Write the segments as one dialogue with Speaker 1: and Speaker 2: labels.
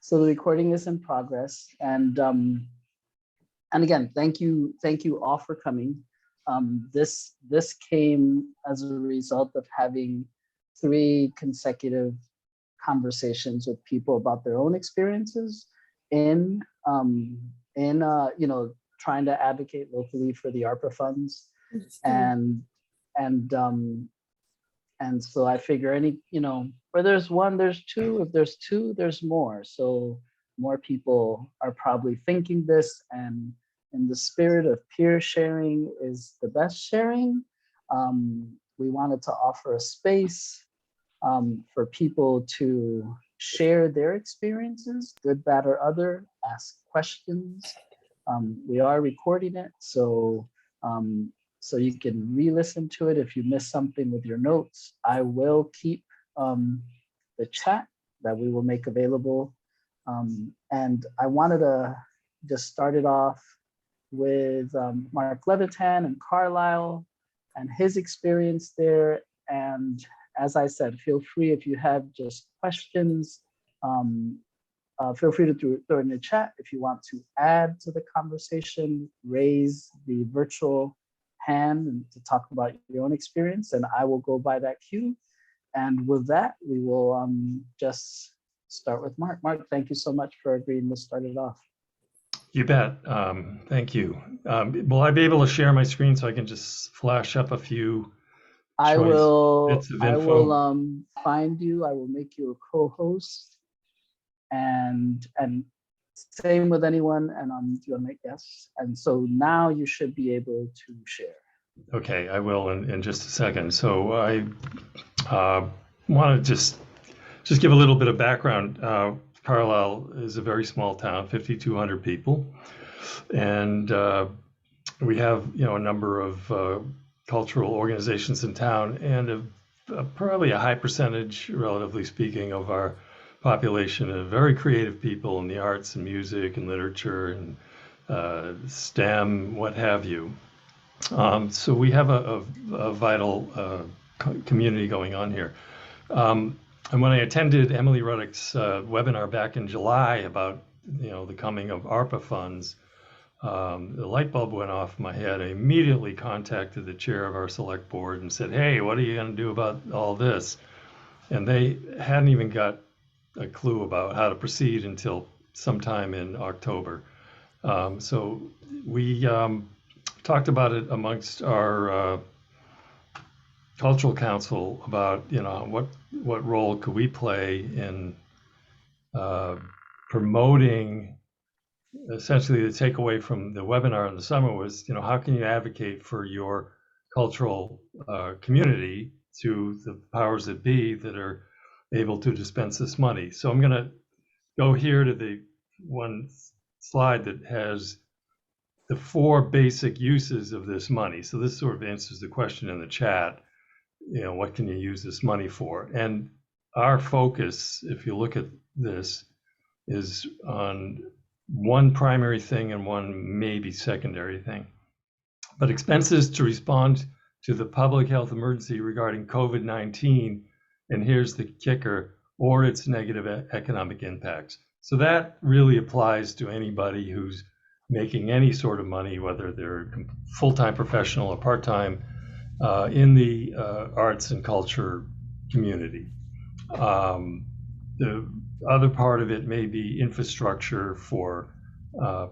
Speaker 1: So the recording is in progress, and again, thank you all for coming. This came as a result of having 3 consecutive conversations with people about their own experiences in you know, trying to advocate locally for the ARPA funds, and so I figure any, you know, where there's 1, there's 2. If there's 2, there's more. So more people are probably thinking this, and in the spirit of peer sharing is the best sharing. We wanted to offer a space for people to share their experiences, good, bad, or other, ask questions. We are recording it, so so you can re-listen to it if you miss something with your notes. I will keep the chat that we will make available. And I wanted to just start it off with Mark Levitan and Carlisle and his experience there. And as I said, feel free if you have just questions, feel free to throw it in the chat. If you want to add to the conversation, raise the virtual hand and to talk about your own experience, and I will go by that cue. And with that, we will just start with Mark. Mark, thank you so much for agreeing to start it off.
Speaker 2: You bet. Thank you. Will I be able to share my screen so I can just flash up a few?
Speaker 1: I will
Speaker 2: find
Speaker 1: you. I will make you a co-host, and same with anyone, and you'll make guests. And so now you should be able to share.
Speaker 2: Okay, I will in just a second. So I want to just give a little bit of background. Carlisle is a very small town, 5,200 people, and we have, you know, a number of cultural organizations in town, and probably a high percentage, relatively speaking, of our population of very creative people in the arts and music and literature and STEM, what have you. So we have a vital community going on here. And when I attended Emily Ruddock's webinar back in July about, you know, the coming of ARPA funds, the light bulb went off in my head. I immediately contacted the chair of our select board and said, hey, what are you going to do about all this? And they hadn't even got a clue about how to proceed until sometime in October. So we talked about it amongst our cultural council about, you know, what role could we play in promoting. Essentially, the takeaway from the webinar in the summer was, you know, how can you advocate for your cultural community to the powers that be that are able to dispense this money. So I'm going to go here to the one slide that has the 4 basic uses of this money. So this sort of answers the question in the chat, you know, what can you use this money for? And our focus, if you look at this, is on one primary thing and one maybe secondary thing. But expenses to respond to the public health emergency regarding COVID-19, and here's the kicker, or its negative economic impacts. So that really applies to anybody who's making any sort of money, whether they're full-time professional or part-time, in the arts and culture community. The other part of it may be infrastructure for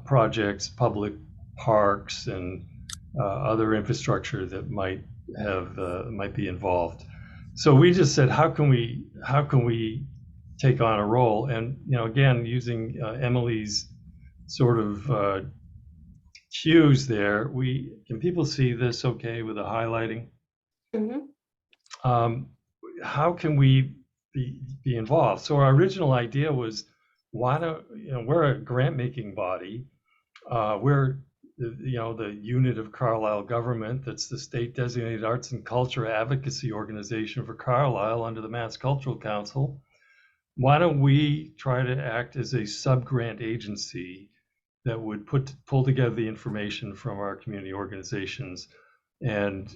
Speaker 2: projects, public parks, and other infrastructure that might be involved. So we just said, how can we take on a role? And, you know, again, using Emily's sort of cues there, can people see this okay with the highlighting? Mm-hmm. How can we be involved? So our original idea was, why don't, you know, we're a grant making body. We're the unit of Carlisle government that's the state designated arts and culture advocacy organization for Carlisle under the Mass Cultural Council. Why don't we try to act as a sub-grant agency that would pull together the information from our community organizations and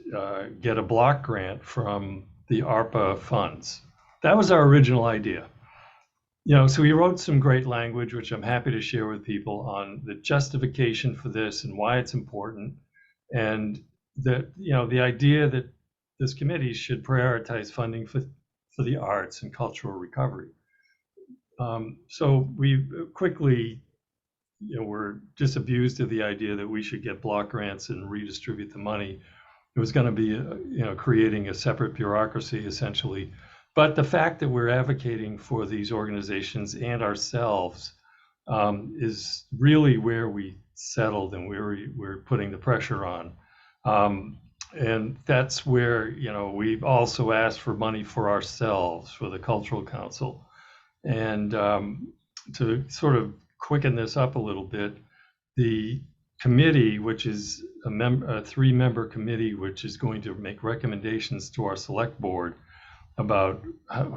Speaker 2: get a block grant from the ARPA funds? That was our original idea. So we wrote some great language, which I'm happy to share with people on the justification for this and why it's important. And that, the idea that this committee should prioritize funding for the arts and cultural recovery. So we quickly, were disabused of the idea that we should get block grants and redistribute the money. It was going to be, creating a separate bureaucracy essentially. But the fact that we're advocating for these organizations and ourselves is really where we settled and where we're putting the pressure on. And that's where, we've also asked for money for ourselves, for the Cultural Council. And to sort of quicken this up a little bit, the committee, which is a three-member committee, which is going to make recommendations to our select board about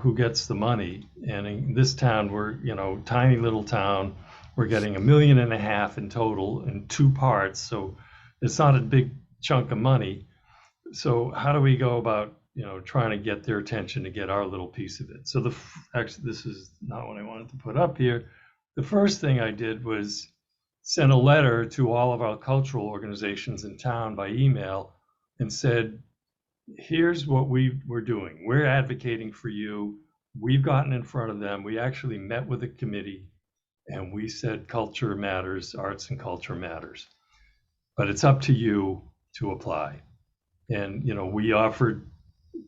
Speaker 2: who gets the money. And in this town, we're, tiny little town, we're getting $1.5 million in total in two parts. So it's not a big chunk of money. So how do we go about, trying to get their attention to get our little piece of it? So actually, this is not what I wanted to put up here. The first thing I did was sent a letter to all of our cultural organizations in town by email and said, here's what we're doing. We're advocating for you. We've gotten in front of them. We actually met with the committee and we said culture matters, arts and culture matters. But it's up to you to apply. And, we offered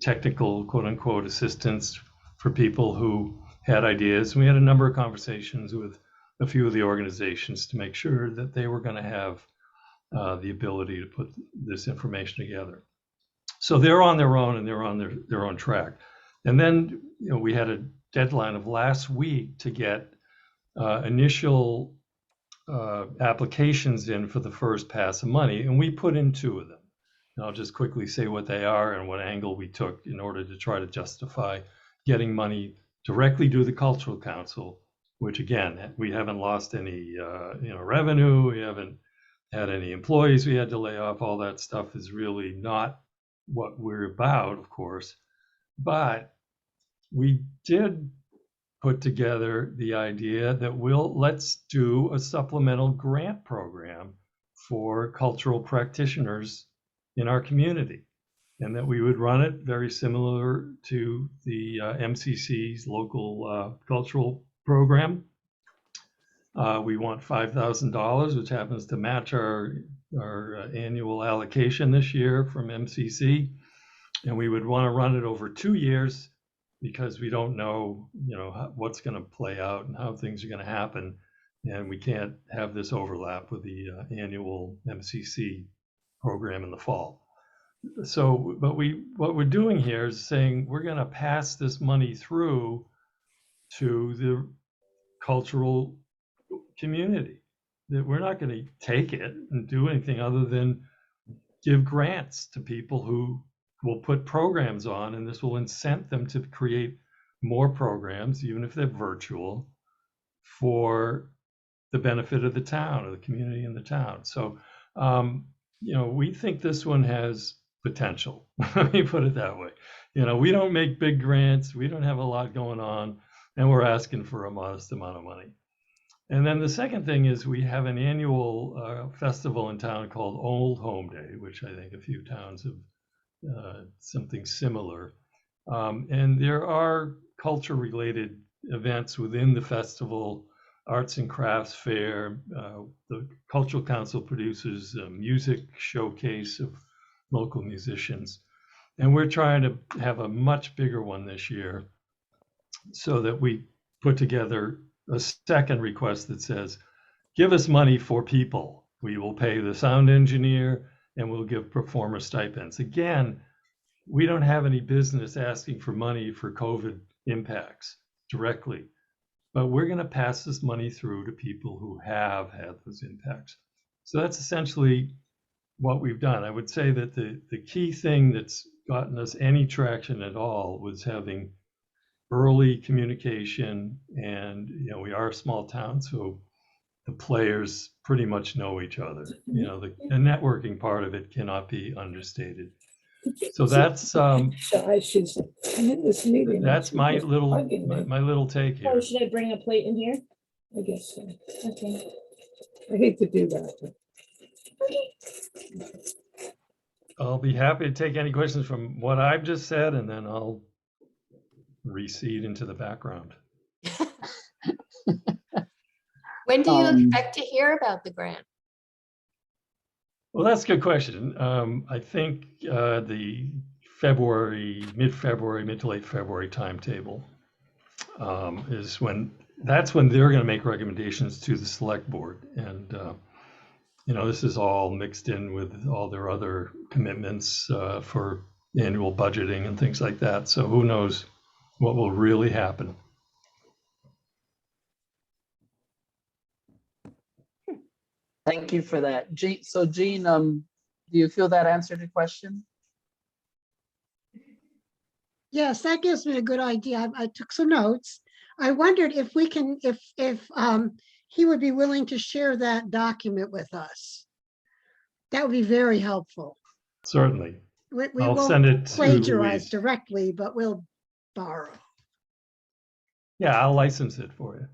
Speaker 2: technical, quote unquote, assistance for people who had ideas. We had a number of conversations with a few of the organizations to make sure that they were going to have the ability to put this information together. So they're on their own and they're on their own track. And then, we had a deadline of last week to get initial applications in for the first pass of money, and we put in 2 of them. And I'll just quickly say what they are and what angle we took in order to try to justify getting money directly to the Cultural Council, which again, we haven't lost any revenue, we haven't had any employees we had to lay off. All that stuff is really not what we're about, of course. But we did put together the idea that let's do a supplemental grant program for cultural practitioners in our community, and that we would run it very similar to the MCC's local cultural program. We want $5,000, which happens to match our annual allocation this year from MCC, and we would want to run it over 2 years because we don't know, what's going to play out and how things are going to happen, and we can't have this overlap with the annual MCC program in the fall. So, but what we're doing here is saying we're going to pass this money through to the cultural community. That we're not going to take it and do anything other than give grants to people who will put programs on, and this will incent them to create more programs, even if they're virtual, for the benefit of the town or the community in the town. So, we think this one has potential. Let me put it that way. We don't make big grants, we don't have a lot going on, and we're asking for a modest amount of money. And then the second thing is we have an annual festival in town called Old Home Day, which I think a few towns have something similar. And there are culture-related events within the festival, arts and crafts fair. The Cultural Council produces a music showcase of local musicians. And we're trying to have a much bigger one this year so that we put together a second request that says, give us money for people. We will pay the sound engineer and we'll give performer stipends. Again, we don't have any business asking for money for COVID impacts directly, but we're going to pass this money through to people who have had those impacts. So that's essentially what we've done. I would say that the key thing that's gotten us any traction at all was having early communication, and we are a small town, so the players pretty much know each other. The networking part of it cannot be understated. So that's
Speaker 3: So I should say, I'm in this meeting.
Speaker 2: that's my
Speaker 3: Just
Speaker 2: little
Speaker 3: bugging me.
Speaker 2: my little take
Speaker 4: Or
Speaker 2: here.
Speaker 4: should I bring a plate in here?
Speaker 3: I guess so.
Speaker 4: Okay.
Speaker 3: I hate to do that. But
Speaker 2: I'll be happy to take any questions from what I've just said, and then I'll recede into the background.
Speaker 5: When do you expect to hear about the grant?
Speaker 2: Well, that's a good question. I think the mid-February, mid to late February timetable is when they're going to make recommendations to the select board. And, this is all mixed in with all their other commitments for annual budgeting and things like that. So who knows what will really happen.
Speaker 1: Thank you for that. So Jean, do you feel that answered your question?
Speaker 6: Yes, that gives me a good idea. I took some notes. I wondered if we can, if he would be willing to share that document with us. That would be very helpful.
Speaker 2: Certainly.
Speaker 6: We
Speaker 2: I'll
Speaker 6: won't
Speaker 2: send it to
Speaker 6: plagiarize
Speaker 2: Louise.
Speaker 6: directly, but we'll borrow.
Speaker 2: Yeah, I'll license it for you.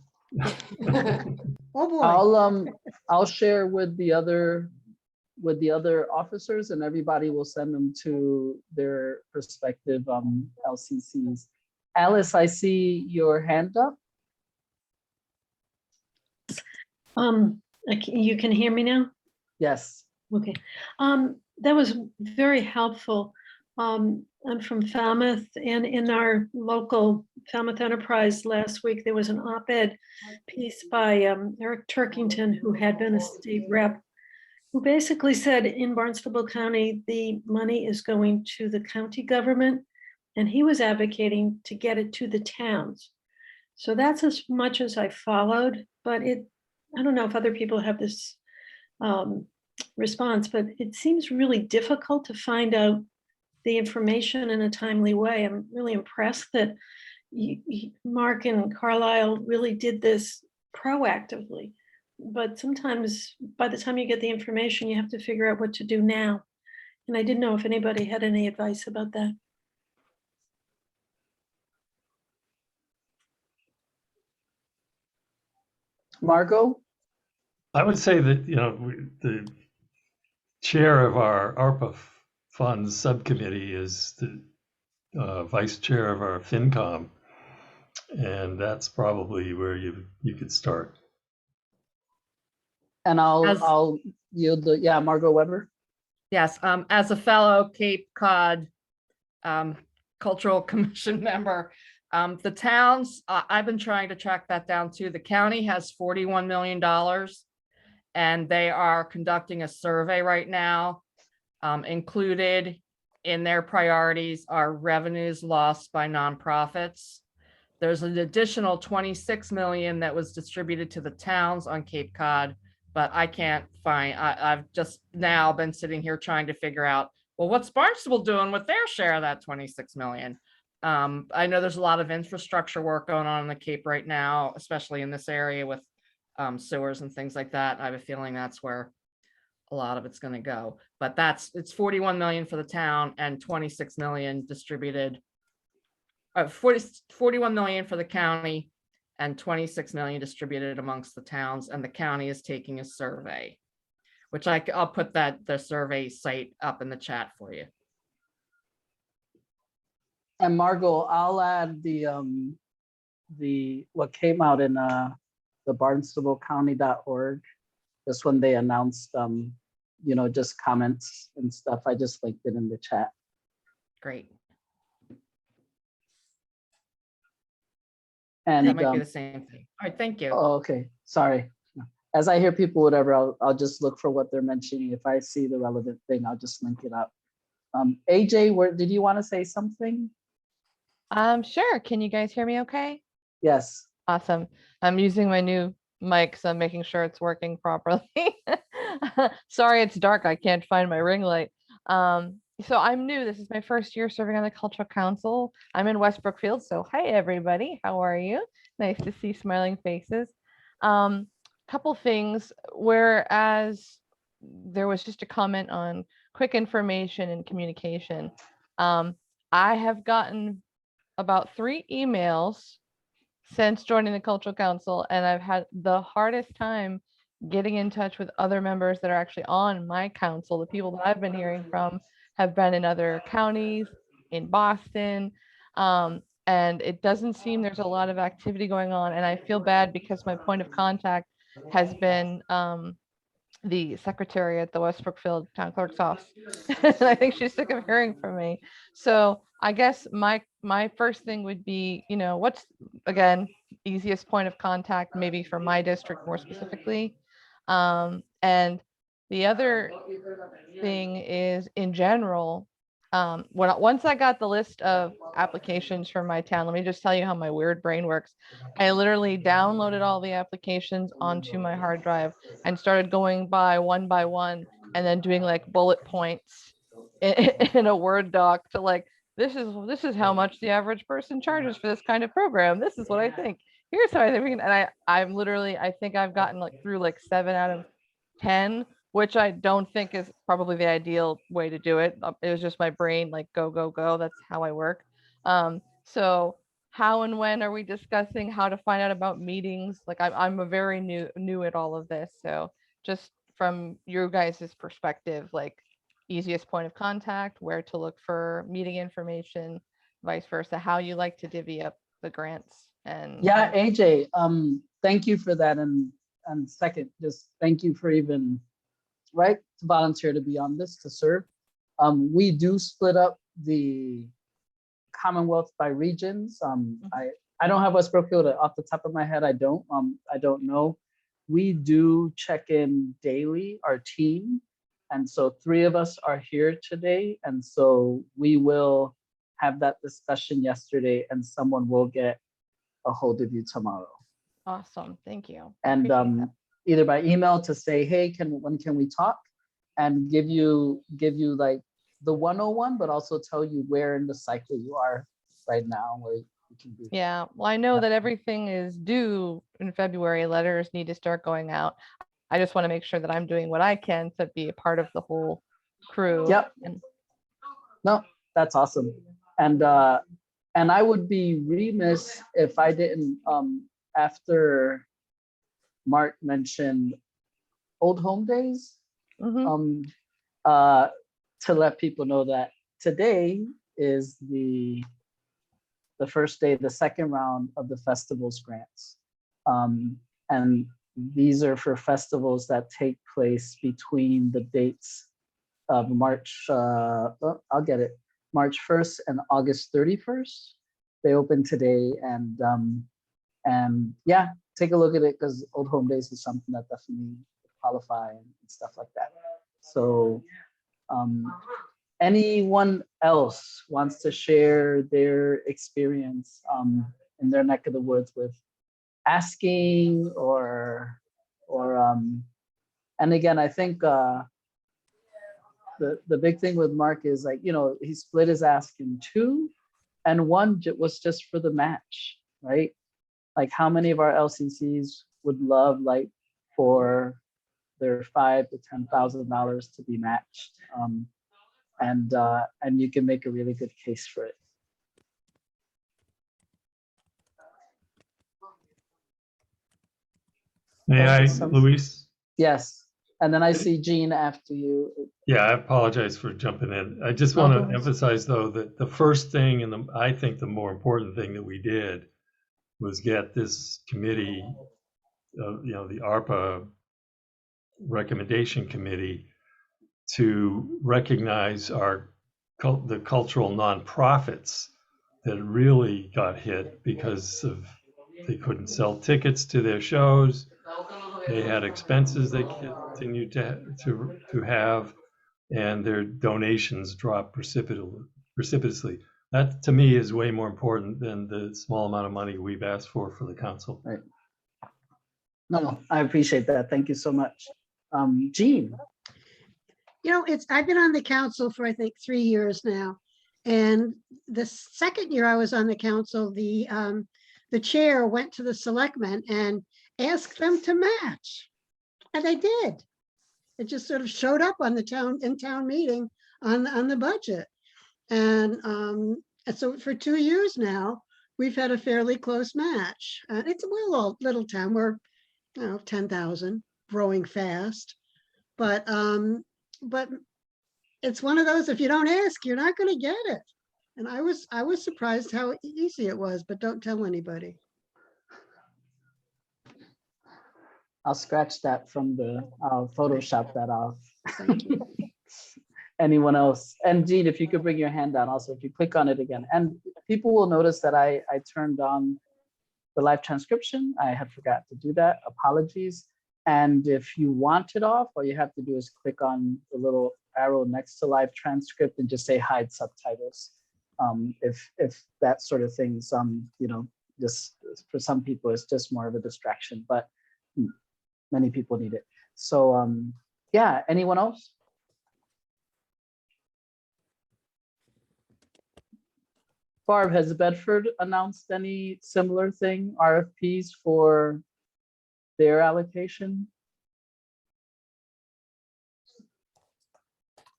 Speaker 6: Oh, boy.
Speaker 1: I'll share with the other officers, and everybody will send them to their respective LCCs. Alice, I see your hand up.
Speaker 4: You can hear me now?
Speaker 1: Yes.
Speaker 4: Okay. That was very helpful. I'm from Falmouth, and in our local Falmouth Enterprise last week, there was an op-ed piece by Eric Turkington, who had been a state rep, who basically said in Barnstable County, the money is going to the county government, and he was advocating to get it to the towns. So that's as much as I followed, but I don't know if other people have this response, but it seems really difficult to find out the information in a timely way. I'm really impressed that Mark and Carlisle really did this proactively. But sometimes by the time you get the information, you have to figure out what to do now. And I didn't know if anybody had any advice about that.
Speaker 1: Margot?
Speaker 2: I would say that, the chair of our ARPA funds subcommittee is the vice chair of our FinCom. And that's probably where you could start.
Speaker 1: And I'll yield Margot Weber.
Speaker 7: Yes, as a fellow Cape Cod Cultural Commission member, the towns, I've been trying to track that down too. The county has $41 million, and they are conducting a survey right now. Included in their priorities are revenues lost by nonprofits. There's an additional 26 million that was distributed to the towns on Cape Cod, but I can't find, I've just now been sitting here trying to figure out, well, what's Barnstable doing with their share of that 26 million? I know there's a lot of infrastructure work going on in the Cape right now, especially in this area with sewers and things like that. I have a feeling that's where a lot of it's going to go, but it's 41 million for the town and 26 million distributed. 41 million for the county and 26 million distributed amongst the towns, and the county is taking a survey, which I'll put the survey site up in the chat for you.
Speaker 1: And Margot, I'll add what came out in the barnstablecounty.org. Just when they announced just comments and stuff. I just linked it in the chat.
Speaker 7: Great.
Speaker 1: And
Speaker 7: that might be the same thing. All right, thank you.
Speaker 1: Oh, okay, sorry. As I hear people, whatever, I'll just look for what they're mentioning. If I see the relevant thing, I'll just link it up. AJ, did you want to say something?
Speaker 8: Sure. Can you guys hear me okay?
Speaker 1: Yes.
Speaker 8: Awesome. I'm using my new mic, so I'm making sure it's working properly. Sorry, it's dark. I can't find my ring light. So I'm new. This is my first year serving on the Cultural Council. I'm in West Brookfield. So hi, everybody. How are you? Nice to see smiling faces. Couple things. Whereas there was just a comment on quick information and communication. I have gotten about 3 emails since joining the Cultural Council, and I've had the hardest time getting in touch with other members that are actually on my council. The people that I've been hearing from have been in other counties, in Boston, and it doesn't seem there's a lot of activity going on. And I feel bad because my point of contact has been the secretary at the West Brookfield Town Clerk's office. And I think she's sick of hearing from me. So I guess my first thing would be, you know, what's, again, easiest point of contact, maybe for my district more specifically. And the other thing is, in general, once I got the list of applications for my town, let me just tell you how my weird brain works. I literally downloaded all the applications onto my hard drive and started going by one, and then doing like bullet points in a Word doc to like, this is how much the average person charges for this kind of program. This is what I think. Here's how I think. And I'm literally, I think I've gotten like through like 7 out of 10, which I don't think is probably the ideal way to do it. It was just my brain like go, go, go. That's how I work. So how and when are we discussing how to find out about meetings? Like I'm a very new at all of this. So just from your guys' perspective, like easiest point of contact, where to look for meeting information, vice versa, how you like to divvy up the grants. And
Speaker 1: Yeah, AJ, thank you for that. And second, just thank you for even, right, to volunteer to be on this, to serve. We do split up the Commonwealth by regions. I don't have West Brookfield off the top of my head. I don't know. We do check in daily, our team. And so 3 of us are here today. And so we will have that discussion yesterday, and someone will get a hold of you tomorrow.
Speaker 8: Awesome, thank you.
Speaker 1: And either by email to say, hey, when can we talk, and give you like the 101, but also tell you where in the cycle you are right now, where you can be.
Speaker 8: Yeah, well, I know that everything is due in February. Letters need to start going out. I just want to make sure that I'm doing what I can to be a part of the whole crew.
Speaker 1: Yep. No, that's awesome. And I would be remiss if I didn't, after Mark mentioned Old Home Days, to let people know that today is the first day, the second round of the festival's grants. And these are for festivals that take place between the dates of March 1st and August 31st. They open today, and yeah, take a look at it, because Old Home Days is something that definitely qualify and stuff like that. So anyone else wants to share their experience in their neck of the woods with asking or and again, I think the big thing with Mark is, like, you know, he split his ask in 2, and 1 was just for the match, right? Like, how many of our LCCs would love, like, for their $5,000 to $10,000 to be matched? And you can make a really good case for it.
Speaker 2: May I, Luis?
Speaker 1: Yes. And then I see Jean after you.
Speaker 2: Yeah, I apologize for jumping in. I just want to emphasize, though, that the first thing, and I think the more important thing that we did was get this committee, the ARPA recommendation committee, to recognize the cultural nonprofits that really got hit because they couldn't sell tickets to their shows. They had expenses they continued to have, and their donations dropped precipitously. That, to me, is way more important than the small amount of money we've asked for the council.
Speaker 1: Right. No, I appreciate that. Thank you so much. Jean.
Speaker 6: You know, I've been on the council for, I think, 3 years now. And the second year I was on the council, the chair went to the selectmen and asked them to match. And they did. It just sort of showed up on the in-town meeting on the budget. And so for 2 years now, we've had a fairly close match. We're a little town, we're, 10,000, growing fast. But it's one of those, if you don't ask, you're not going to get it. And I was surprised how easy it was, but don't tell anybody.
Speaker 1: I'll scratch that from I'll Photoshop that off.
Speaker 6: Thank you.
Speaker 1: Anyone else? And Jean, if you could bring your hand down also, if you click on it again. And people will notice that I turned on the live transcription. I had forgot to do that. Apologies. And if you want it off, all you have to do is click on the little arrow next to live transcript and just say hide subtitles. If that sort of thing, just for some people, it's just more of a distraction, but many people need it. So yeah, anyone else? Barb, has Bedford announced any similar thing, RFPs for their allocation?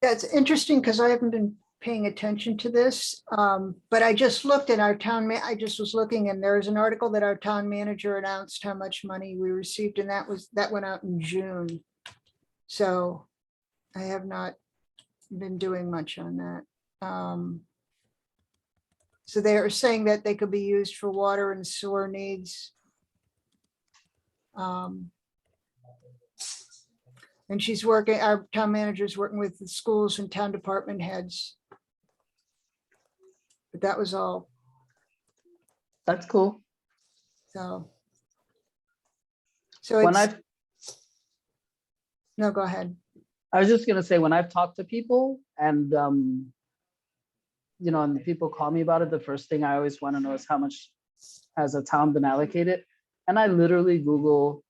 Speaker 9: Yeah, it's interesting because I haven't been paying attention to this, but I just looked at I just was looking, and there's an article that our town manager announced how much money we received, and that went out in June. So I have not been doing much on that. So they are saying that they could be used for water and sewer needs. And our town manager is working with the schools and town department heads. But that was all.
Speaker 1: That's cool.
Speaker 9: So
Speaker 1: When
Speaker 9: it's, no, go ahead.
Speaker 1: I was just gonna say, when I've talked to people and and the people call me about it, the first thing I always want to know is how much has a town been allocated. And I literally Google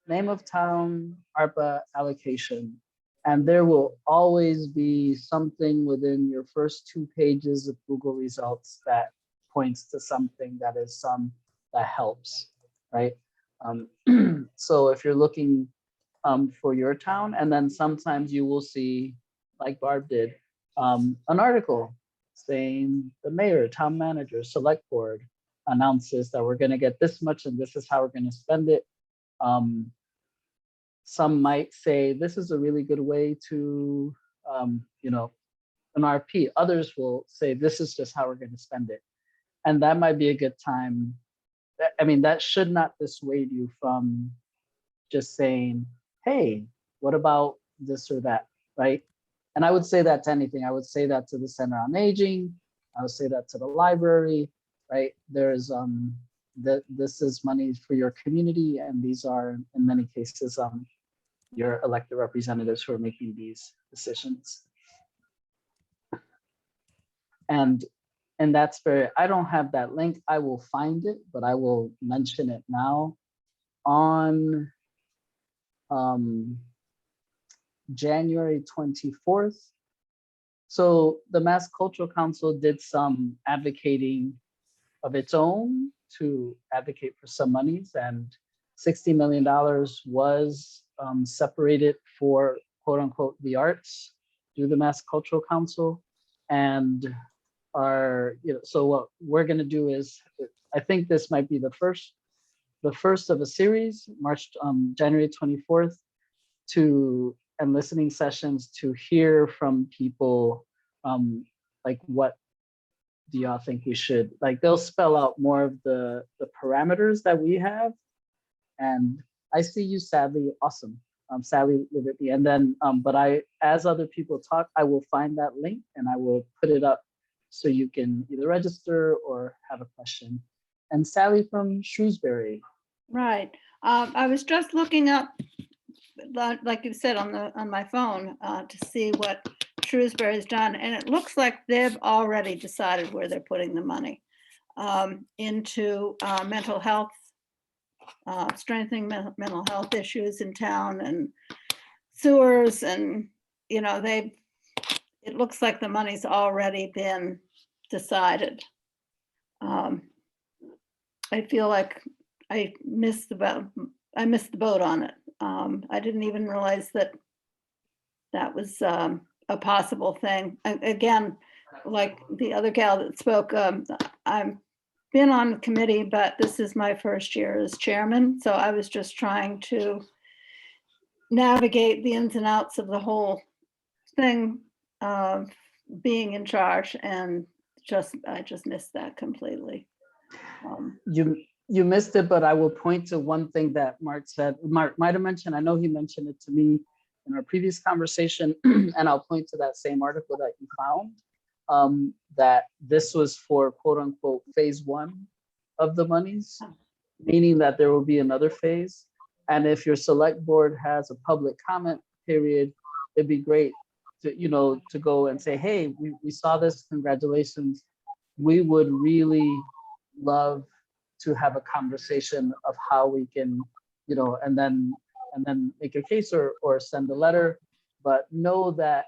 Speaker 1: name of town, ARPA allocation. And there will always be something within your first 2 pages of Google results that points to something that helps, right? So if you're looking for your town, and then sometimes you will see, like Barb did, an article saying the mayor, town manager, select board announces that we're going to get this much and this is how we're going to spend it. Some might say this is a really good way to, an RP. Others will say this is just how we're going to spend it. And that might be a good time. That should not dissuade you from just saying, hey, what about this or that, right? And I would say that to anything. I would say that to the Center on Aging. I would say that to the library, right? There's this is money for your community, and these are in many cases your elected representatives who are making these decisions. And that's I don't have that link. I will find it, but I will mention it now. On January 24th. So the Mass Cultural Council did some advocating of its own to advocate for some monies, and $60 million was separated for quote unquote the arts through the Mass Cultural Council. And so what we're going to do is, I think this might be the first of a series, January 24th, and listening sessions to hear from people, like, what do y'all think we should, like, they'll spell out more of the parameters that we have. And I see you, Sally. Awesome. Sally Liberty. And then, but as other people talk, I will find that link and I will put it up so you can either register or have a question. And Sally from Shrewsbury.
Speaker 4: Right. I was just looking up, like you said, on my phone to see what Shrewsbury's done, and it looks like they've already decided where they're putting the money into mental health, strengthening mental health issues in town, and sewers, and it looks like the money's already been decided. I feel like I missed the boat on it. I didn't even realize that that was a possible thing. Again, like the other gal that spoke, I've been on the committee, but this is my first year as chairman. So I was just trying to navigate the ins and outs of the whole thing of being in charge, and I just missed that completely.
Speaker 1: You missed it, but I will point to one thing that Mark said. Mark might have mentioned, I know he mentioned it to me in our previous conversation, and I'll point to that same article that you found, that this was for quote unquote phase 1 of the monies, meaning that there will be another phase. And if your select board has a public comment period, it'd be great to, to go and say, hey, we saw this, congratulations. We would really love to have a conversation of how we can, and then make a case or send a letter. But know that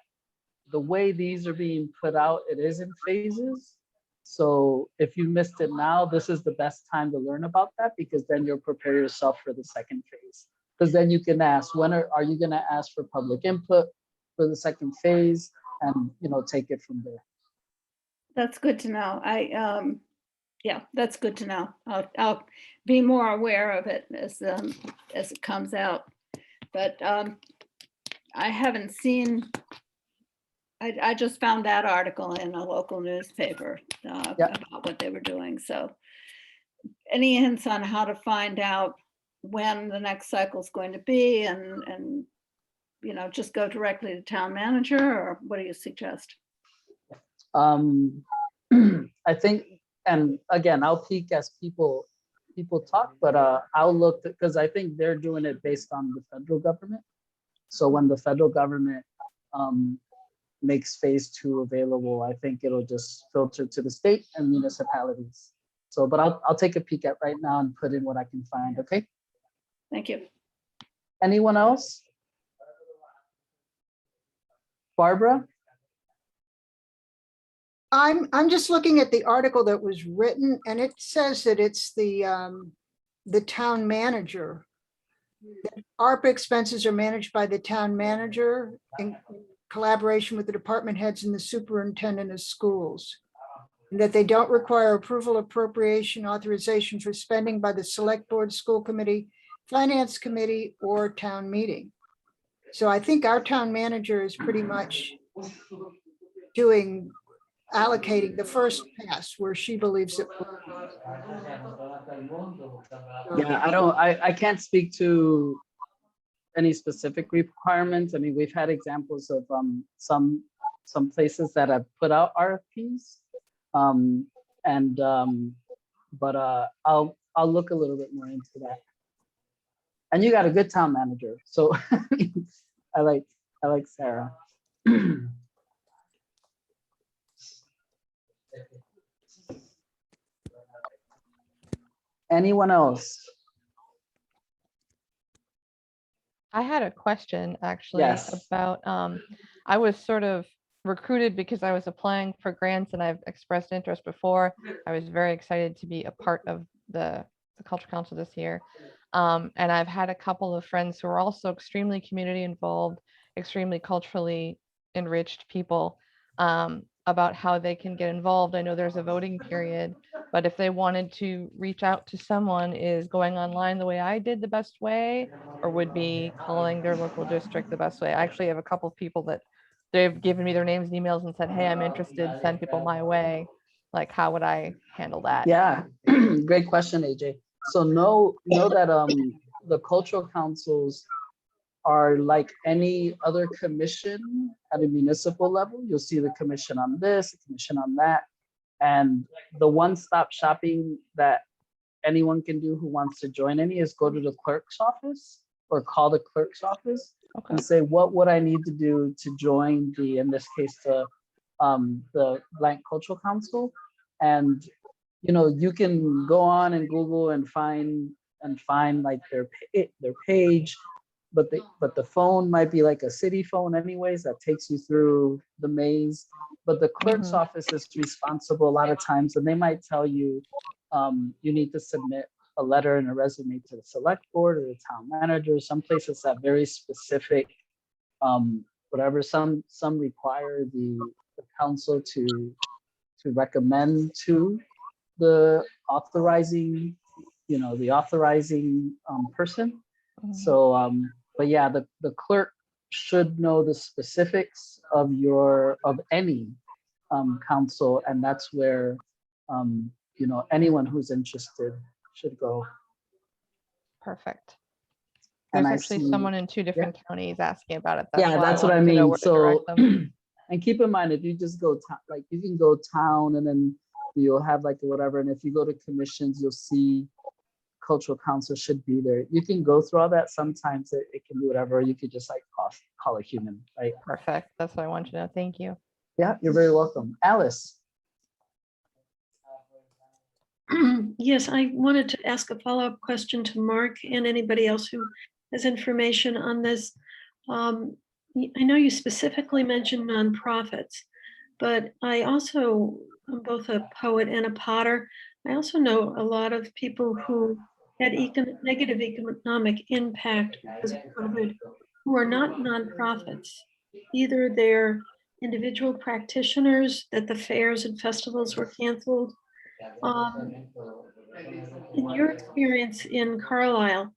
Speaker 1: the way these are being put out, it is in phases. So if you missed it now, this is the best time to learn about that, because then you'll prepare yourself for the second phase. Because then you can ask, when are you going to ask for public input for the second phase, and take it from there.
Speaker 4: That's good to know. Yeah, that's good to know. I'll be more aware of it as it comes out. But I haven't seen. I just found that article in a local newspaper about what they were doing. So, any hints on how to find out when the next cycle is going to be, and just go directly to town manager, or what do you suggest?
Speaker 1: I think, and again, I'll peek as people talk, but I'll look, because I think they're doing it based on the federal government. So when the federal government makes phase 2 available, I think it'll just filter to the state and municipalities. So, but I'll take a peek at right now and put in what I can find. Okay.
Speaker 4: Thank you.
Speaker 1: Anyone else? Barbara?
Speaker 9: I'm just looking at the article that was written, and it says that it's the town manager. ARPA expenses are managed by the town manager in collaboration with the department heads and the superintendent of schools. And that they don't require approval, appropriation, authorization for spending by the select board, school committee, finance committee, or town meeting. So I think our town manager is pretty much allocating the first pass where she believes it.
Speaker 1: Yeah, I can't speak to any specific requirements. I mean, we've had examples of some places that have put out RFPs, but I'll look a little bit more into that. And you got a good town manager, so I like Sarah. Anyone else?
Speaker 8: I had a question actually
Speaker 1: Yes.
Speaker 8: about, I was sort of recruited because I was applying for grants, and I've expressed interest before. I was very excited to be a part of the Cultural Council this year. And I've had a couple of friends who are also extremely community involved, extremely culturally enriched people, about how they can get involved. I know there's a voting period, but if they wanted to reach out to someone, is going online the way I did the best way, or would be calling their local district the best way? I actually have a couple of people that they've given me their names and emails and said, hey, I'm interested, send people my way. Like, how would I handle that?
Speaker 1: Yeah, great question, AJ. So know that the cultural councils are like any other commission at a municipal level. You'll see the commission on this, the commission on that. And the one-stop shopping that anyone can do who wants to join any is go to the clerk's office or call the clerk's office and say, what would I need to do to join in this case, the blank cultural council? And you can go on and Google and find like their page, but the phone might be like a city phone anyways that takes you through the maze. But the clerk's office is responsible a lot of times, and they might tell you you need to submit a letter and a resume to the select board or the town manager. Some places have very specific whatever. Some require the council to recommend to the authorizing, the authorizing person.
Speaker 8: Mhm.
Speaker 1: So, but yeah, the clerk should know the specifics of any council, and that's where anyone who's interested should go.
Speaker 8: Perfect.
Speaker 1: And
Speaker 8: There's
Speaker 1: I
Speaker 8: actually
Speaker 1: see,
Speaker 8: someone in 2 different counties asking about it.
Speaker 1: yeah,
Speaker 8: why I
Speaker 1: that's what I
Speaker 8: wanted to know
Speaker 1: mean.
Speaker 8: where to
Speaker 1: So,
Speaker 8: direct them.
Speaker 1: and keep in mind, if you just go like you can go town, and then you'll have like whatever. And if you go to commissions, you'll see cultural council should be there. You can go through all that. Sometimes it can do whatever. You could just like call a human, right?
Speaker 8: Perfect. That's what I wanted to know. Thank you.
Speaker 1: Yeah, you're very welcome. Alice.
Speaker 4: Yes, I wanted to ask a follow-up question to Mark and anybody else who has information on this. I know you specifically mentioned nonprofits, but I also, I'm both a poet and a potter. I also know a lot of people who had negative economic impact because of COVID, who are not nonprofits. Either they're individual practitioners that the fairs and festivals were canceled. In your experience in Carlisle,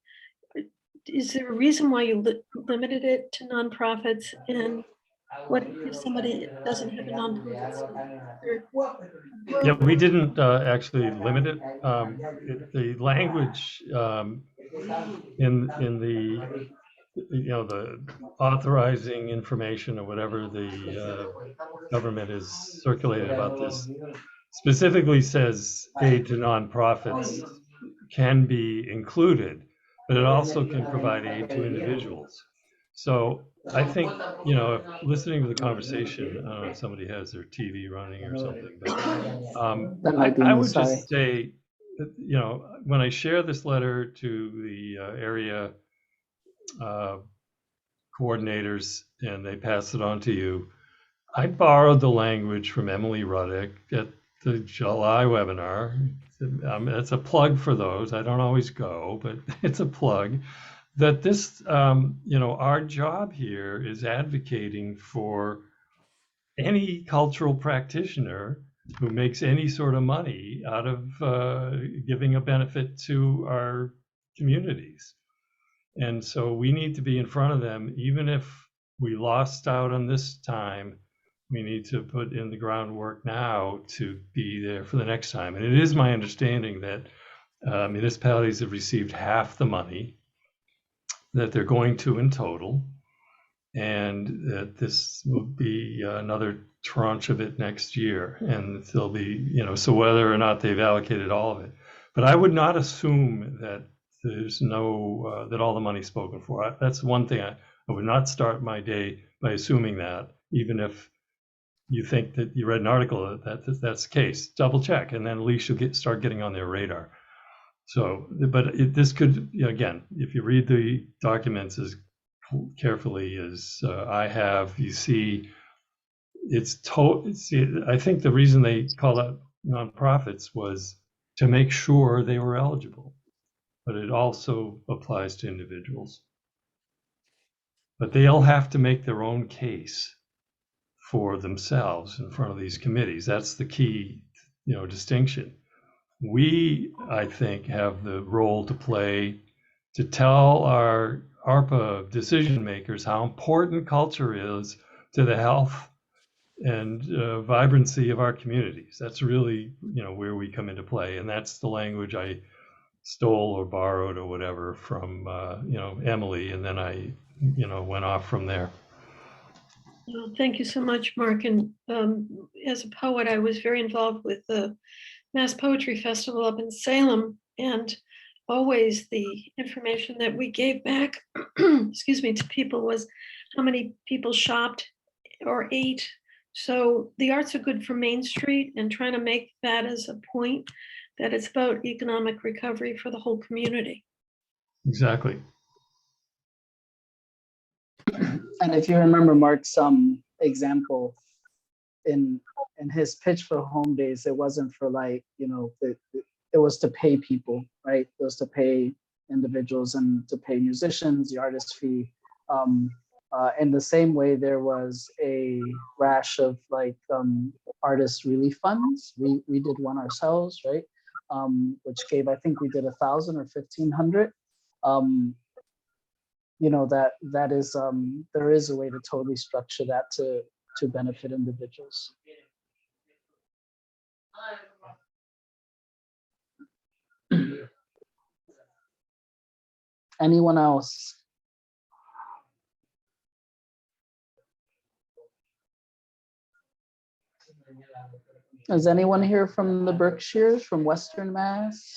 Speaker 4: is there a reason why you limited it to nonprofits? And what if somebody doesn't have a nonprofit?
Speaker 2: Yeah, we didn't actually limit it. The language in the the authorizing information or whatever the government has circulated about this specifically says aid to nonprofits can be included, but it also can provide aid to individuals. So I think, if listening to the conversation, I don't know if somebody has their TV running or something, but
Speaker 1: That might be
Speaker 2: I
Speaker 1: me,
Speaker 2: would
Speaker 1: sorry.
Speaker 2: just say, when I share this letter to the area coordinators and they pass it on to you, I borrowed the language from Emily Ruddick at the July webinar. It's a plug for those. I don't always go, but it's a plug that this, our job here is advocating for any cultural practitioner who makes any sort of money out of giving a benefit to our communities. And so we need to be in front of them, even if we lost out on this time. We need to put in the groundwork now to be there for the next time. And it is my understanding that municipalities have received half the money that they're going to in total, and that this will be another tranche of it next year. And there'll be, so whether or not they've allocated all of it. But I would not assume that there's no, that all the money's spoken for. That's one thing. I would not start my day by assuming that, even if you think that you read an article that that's the case. Double check, and then at least you'll start getting on their radar. So, but this could, again, if you read the documents as carefully as I have, you see I think the reason they call that nonprofits was to make sure they were eligible, but it also applies to individuals. But they'll have to make their own case for themselves in front of these committees. That's the key, distinction. We, I think, have the role to play to tell our ARPA decision makers how important culture is to the health and vibrancy of our communities. That's really, where we come into play. And that's the language I stole or borrowed or whatever from, Emily. And then I, went off from there.
Speaker 4: Well, thank you so much, Mark. And as a poet, I was very involved with the Mass Poetry Festival up in Salem, and always the information that we gave back, excuse me, to people was how many people shopped or ate. So the arts are good for Main Street, and trying to make that as a point that it's about economic recovery for the whole community.
Speaker 2: Exactly.
Speaker 1: And if you remember Mark's example in his pitch for home days, it wasn't for like, it was to pay people, right? It was to pay individuals and to pay musicians, the artist fee. in the same way, there was a rash of like artist relief funds. We did one ourselves, right? Which gave, I think we did 1,000 or 1,500. You know, that is there is a way to totally structure that to benefit individuals. Anyone else? Is anyone here from the Berkshires, from Western Mass?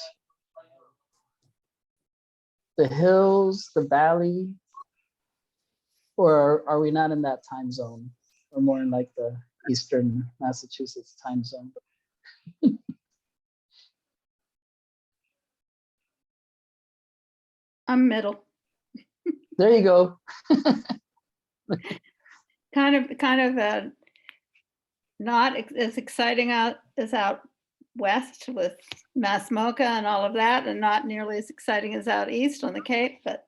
Speaker 1: The hills, the valley? Or are we not in that time zone? Or more in like the Eastern Massachusetts time zone?
Speaker 10: I'm middle.
Speaker 1: There you go.
Speaker 10: Kind of not as exciting out as out west with Mass Mocha and all of that, and not nearly as exciting as out east on the Cape, but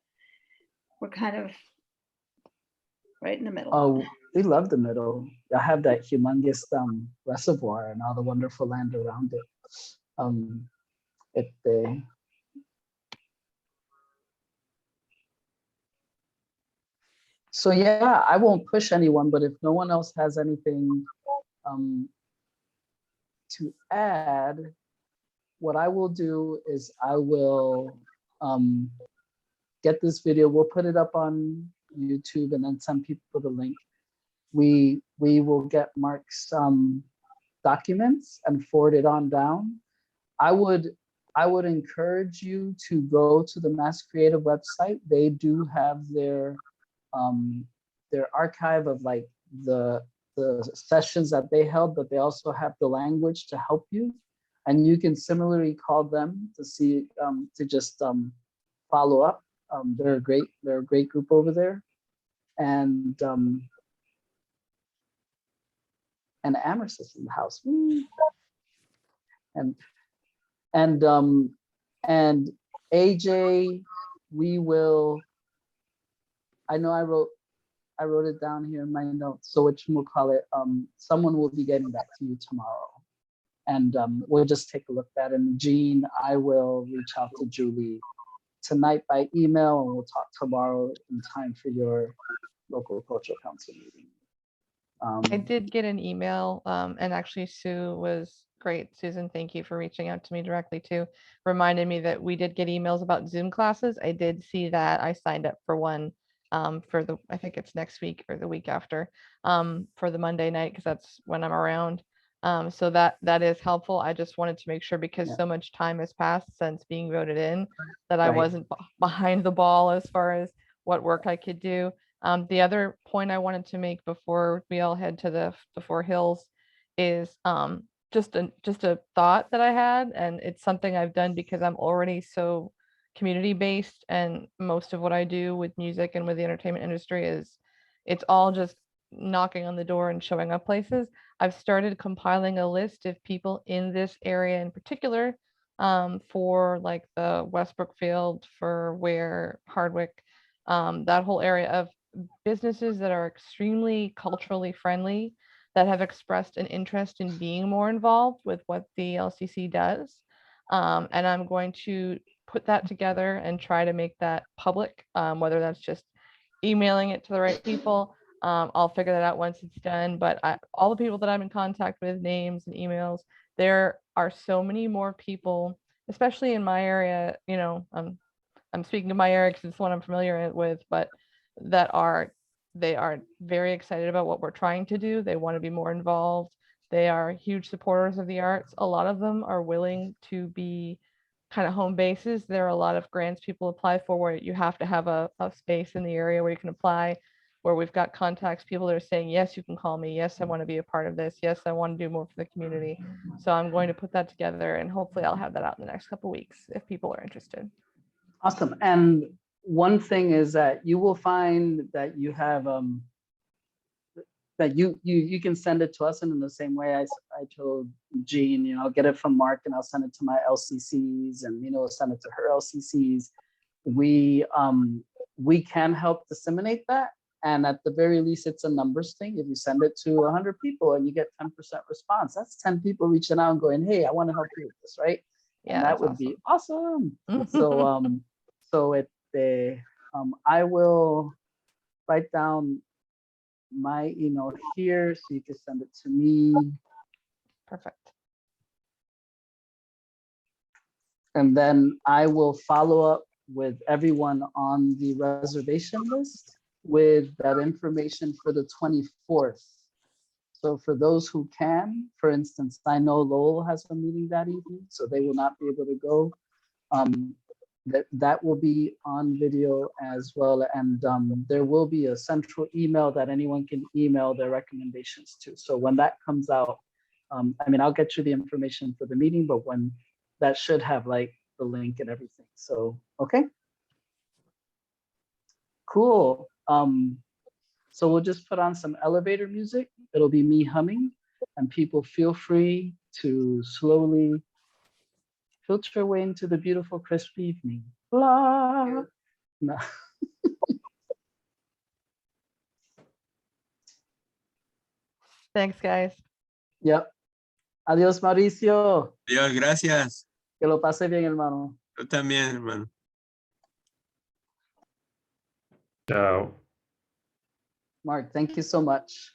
Speaker 10: we're kind of right in the middle.
Speaker 1: Oh, we love the middle. I have that humongous reservoir and all the wonderful land around it. So yeah, I won't push anyone, but if no one else has anything to add, what I will do is I will get this video. We'll put it up on YouTube and then send people the link. We will get Mark's documents and forward it on down. I would encourage you to go to the Mass Creative website. They do have their archive of like the sessions that they held, but they also have the language to help you. And you can similarly call them to see, to just follow up. They're a great group over there. And Amherst is in the house. Woo. And AJ, we will, I know I wrote it down here in my notes. So what we'll call it, someone will be getting back to you tomorrow. And we'll just take a look at it. And Jean, I will reach out to Julie tonight by email, and we'll talk tomorrow in time for your local cultural council meeting.
Speaker 8: I did get an email, and actually Sue was great. Susan, thank you for reaching out to me directly too. Reminded me that we did get emails about Zoom classes. I did see that. I signed up for one for the, I think it's next week or the week after, for the Monday night, because that's when I'm around. So that is helpful. I just wanted to make sure, because so much time has passed since being voted in, that I wasn't behind the ball as far as what work I could do. The other point I wanted to make before we all head to the Four Hills is just a thought that I had, and it's something I've done because I'm already so community based, and most of what I do with music and with the entertainment industry is it's all just knocking on the door and showing up places. I've started compiling a list of people in this area in particular, for like the West Brookfield, for Ware, Hardwick, that whole area of businesses that are extremely culturally friendly, that have expressed an interest in being more involved with what the LCC does. And I'm going to put that together and try to make that public, whether that's just emailing it to the right people. I'll figure that out once it's done. But all the people that I'm in contact with, names and emails, there are so many more people, especially in my area. You know, I'm speaking of my area because it's the one I'm familiar with, but they are very excited about what we're trying to do. They want to be more involved. They are huge supporters of the arts. A lot of them are willing to be kind of home bases. There are a lot of grants people apply for where you have to have a space in the area where you can apply, where we've got contacts, people that are saying, yes, you can call me. Yes, I want to be a part of this. Yes, I want to do more for the community. So I'm going to put that together, and hopefully I'll have that out in the next couple of weeks if people are interested.
Speaker 1: Awesome. And one thing is that you will find that you have that you can send it to us, and in the same way I told Jean, you know, I'll get it from Mark and I'll send it to my LCCs, and you know, send it to her LCCs. We can help disseminate that, And at the very least, it's a numbers thing. If you send it to 100 people and you get 10% response, that's 10 people reaching out and going, hey, I want to help you with this, right?
Speaker 8: Yeah,
Speaker 1: And that
Speaker 8: that's
Speaker 1: would be awesome. So I will write down my email here so you can send it to me.
Speaker 8: Perfect.
Speaker 1: And then I will follow up with everyone on the reservation list with that information for the 24th. So for those who can, for instance, I know Lowell has a meeting that evening, so they will not be able to go. That will be on video as well. And there will be a central email that anyone can email their recommendations to. So when that comes out, I mean, I'll get you the information for the meeting, but when that should have like the link and everything. So, okay. Cool. So we'll just put on some elevator music. It'll be me humming, and people feel free to slowly filter your way into the beautiful, crisp evening. Blah. No.
Speaker 8: Thanks, guys.
Speaker 1: Yep. Adiós, Mauricio.
Speaker 11: Dios, gracias.
Speaker 1: Que lo pase bien, hermano.
Speaker 11: Yo también, hermano.
Speaker 2: Ciao.
Speaker 1: Mark, thank you so much.